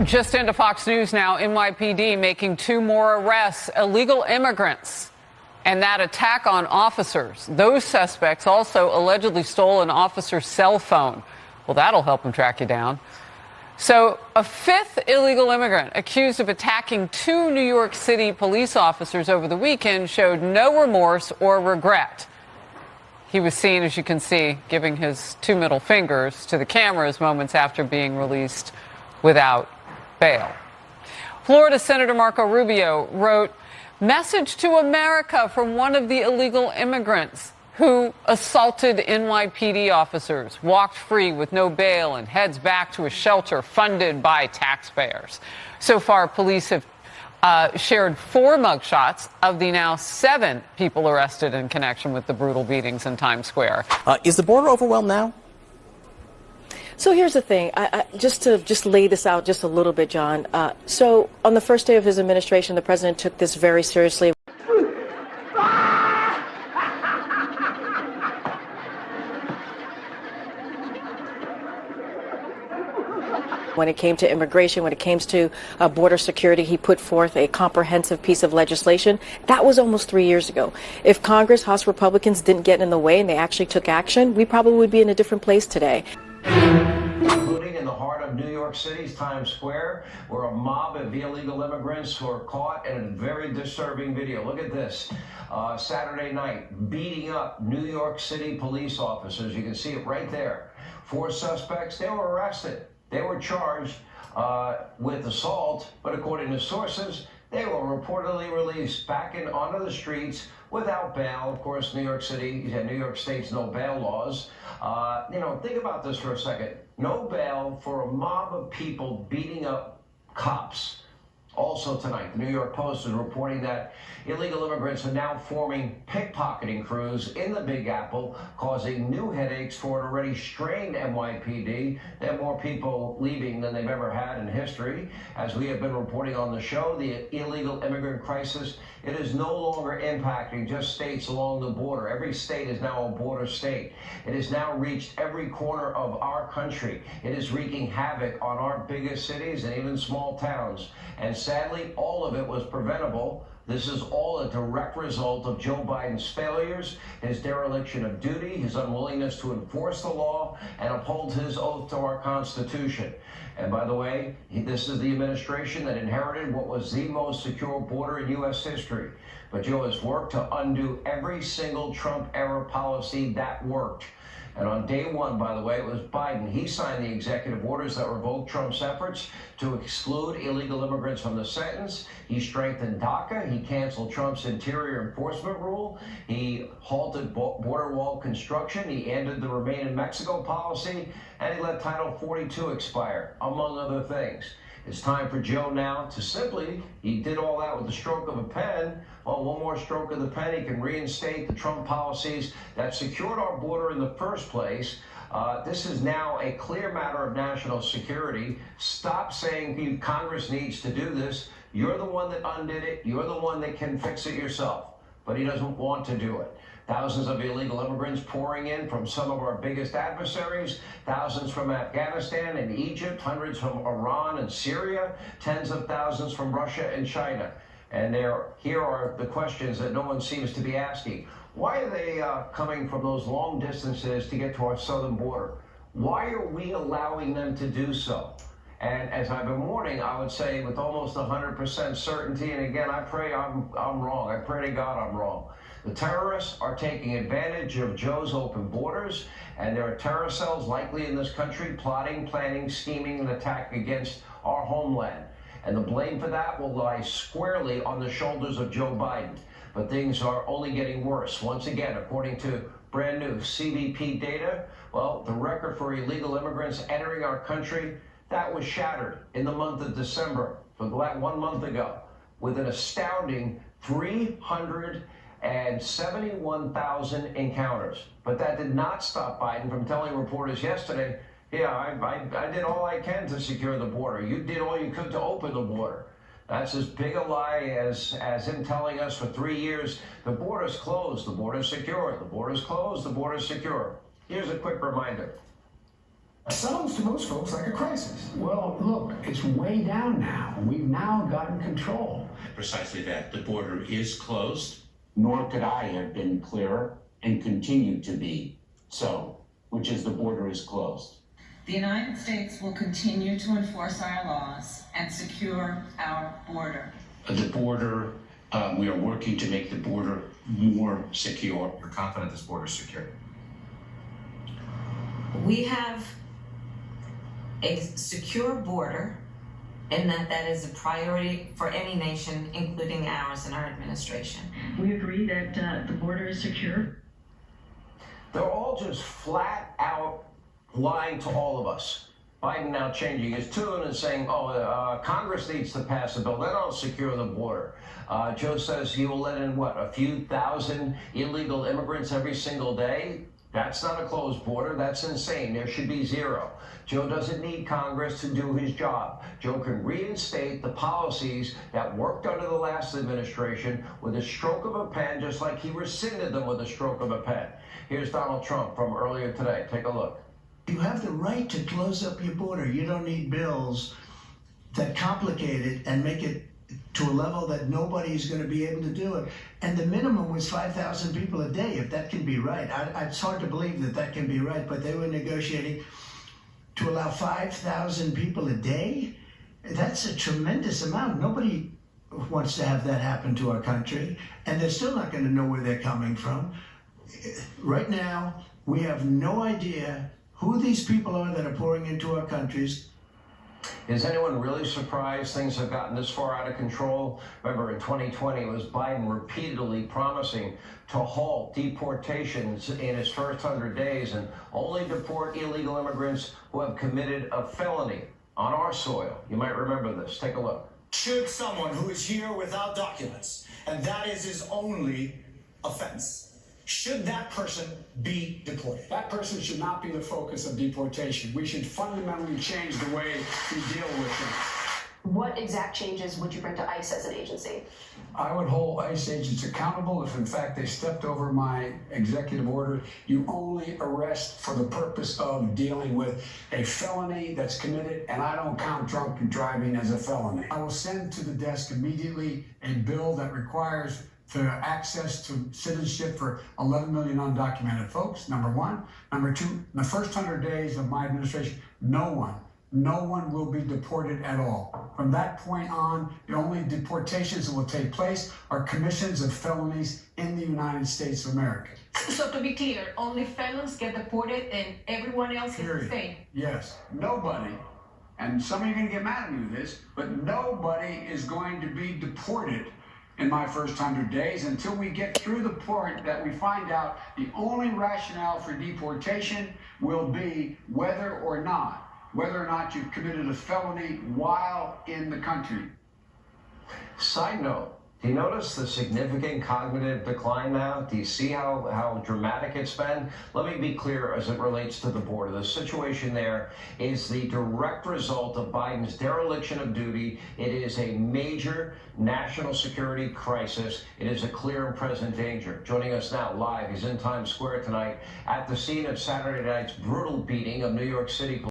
Just into Fox News now, NYPD making 2 more arrests, illegal immigrants, and that attack on officers. Those suspects also allegedly stole an officer's cell phone. Well, that'll help them track you down. So a 5th illegal immigrant accused of attacking 2 New York City police officers over the weekend showed no remorse or regret. He was seen, as you can see, giving his 2 middle fingers to the cameras moments after being released without bail. Florida Senator Marco Rubio wrote, "Message to America from one of the illegal immigrants who assaulted NYPD officers, walked free with no bail, and heads back to a shelter funded by taxpayers." So far, police have shared 4 mugshots of the now 7 people arrested in connection with the brutal beatings in Times Square. Is the border overwhelmed now? So here's the thing, just to lay this out just a little bit, John. So on the first day of his administration, the president took this very seriously. When it came to immigration, when it came to border security, he put forth a comprehensive piece of legislation. That was almost 3 years ago. If Congress, House Republicans didn't get in the way and they actually took action, we probably would be in a different place today. Including in the heart of New York City's Times Square, where a mob of illegal immigrants who are caught in a very disturbing video. Look at this. Saturday night, beating up New York City police officers. You can see it right there. 4 suspects, they were arrested. They were charged with assault, but according to sources, they were reportedly released back onto the streets without bail. Of course, New York State's no bail laws. Think about this for a second. No bail for a mob of people beating up cops. Also tonight, the New York Post is reporting that illegal immigrants are now forming pickpocketing crews in the Big Apple, causing new headaches for an already strained NYPD. There are more people leaving than they've ever had in history. As we have been reporting on the show, the illegal immigrant crisis, it is no longer impacting just states along the border. Every state is now a border state. It has now reached every corner of our country. It is wreaking havoc on our biggest cities and even small towns. And sadly, all of it was preventable. This is all a direct result of Joe Biden's failures, his dereliction of duty, his unwillingness to enforce the law and uphold his oath to our Constitution. And by the way, this is the administration that inherited what was the most secure border in U.S. history. But Joe has worked to undo every single Trump-era policy that worked. And on day 1, by the way, it was Biden. He signed the executive orders that revoked Trump's efforts to exclude illegal immigrants from the sentence. He strengthened DACA. He canceled Trump's interior enforcement rule. He halted border wall construction. He ended the Remain in Mexico policy. And he let Title 42 expire, among other things. It's time for Joe now to he did all that with the stroke of a pen. Well, one more stroke of the pen, he can reinstate the Trump policies that secured our border in the first place. This is now a clear matter of national security. Stop saying Congress needs to do this. You're the one that undid it. You're the one that can fix it yourself. But he doesn't want to do it. Thousands of illegal immigrants pouring in from some of our biggest adversaries, thousands from Afghanistan and Egypt, hundreds from Iran and Syria, tens of thousands from Russia and China. And here are the questions that no one seems to be asking. Why are they coming from those long distances to get to our southern border? Why are we allowing them to do so? And as I've been warning, I would say with almost 100% certainty, and again, I pray I'm wrong. I pray to God I'm wrong. The terrorists are taking advantage of Joe's open borders, and there are terror cells likely in this country plotting, planning, scheming an attack against our homeland. And the blame for that will lie squarely on the shoulders of Joe Biden. But things are only getting worse. Once again, according to brand new CBP data, well, the record for illegal immigrants entering our country, that was shattered in the month of December, from 1 month ago, with an astounding 371,000 encounters. But that did not stop Biden from telling reporters yesterday, yeah, I did all I can to secure the border. You did all you could to open the border. That's as big a lie as him telling us for 3 years, the border's closed, the border's secure, the border's closed, the border's secure. Here's a quick reminder. Sounds to most folks like a crisis. Well, look, it's way down now. We've now gotten control. Precisely that. The border is closed. Nor could I have been clearer, and continue to be so, which is the border is closed. The United States will continue to enforce our laws and secure our border. The border, we are working to make the border more secure. You're confident this border is secure? We have a secure border, and that is a priority for any nation, including ours and our administration. We agree that the border is secure. They're all just flat out lying to all of us. Biden now changing his tune and saying, Congress needs to pass a bill. They don't secure the border. Joe says he will let in, a few thousand illegal immigrants every single day? That's not a closed border. That's insane. There should be zero. Joe doesn't need Congress to do his job. Joe can reinstate the policies that worked under the last administration with a stroke of a pen, just like he rescinded them with a stroke of a pen. Here's Donald Trump from earlier today. Take a look. You have the right to close up your border. You don't need bills that complicate it and make it to a level that nobody's going to be able to do it. And the minimum was 5,000 people a day, if that can be right. It's hard to believe that that can be right, but they were negotiating to allow 5,000 people a day. That's a tremendous amount. Nobody wants to have that happen to our country, and they're still not going to know where they're coming from. Right now, we have no idea who these people are that are pouring into our countries. Is anyone really surprised things have gotten this far out of control? Remember, in 2020, it was Biden repeatedly promising to halt deportations in his first 100 days and only deport illegal immigrants who have committed a felony on our soil. You might remember this. Take a look. Should someone who is here without documents, and that is his only offense, should that person be deported? That person should not be the focus of deportation. We should fundamentally change the way we deal with them. What exact changes would you bring to ICE as an agency? I would hold ICE agents accountable if, in fact, they stepped over my executive order. You only arrest for the purpose of dealing with a felony that's committed, and I don't count drunk driving as a felony. I will send to the desk immediately a bill that requires for access to citizenship for 11 million undocumented folks, number one. Number two, in the first 100 days of my administration, no one will be deported at all. From that point on, the only deportations that will take place are commissions of felonies in the United States of America. So to be clear, only felons get deported and everyone else gets to stay? Yes, nobody, and some of you are gonna get mad at me with this, but nobody is going to be deported in my first 100 days until we get through the point that we find out the only rationale for deportation will be whether or not you've committed a felony while in the country. Side note, do you notice the significant cognitive decline now? Do you see how dramatic it's been? Let me be clear as it relates to the border. The situation there is the direct result of Biden's dereliction of duty. It is a major national security crisis. It is a clear and present danger. Joining us now live, he's in Times Square tonight at the scene of Saturday night's brutal beating of New York City police.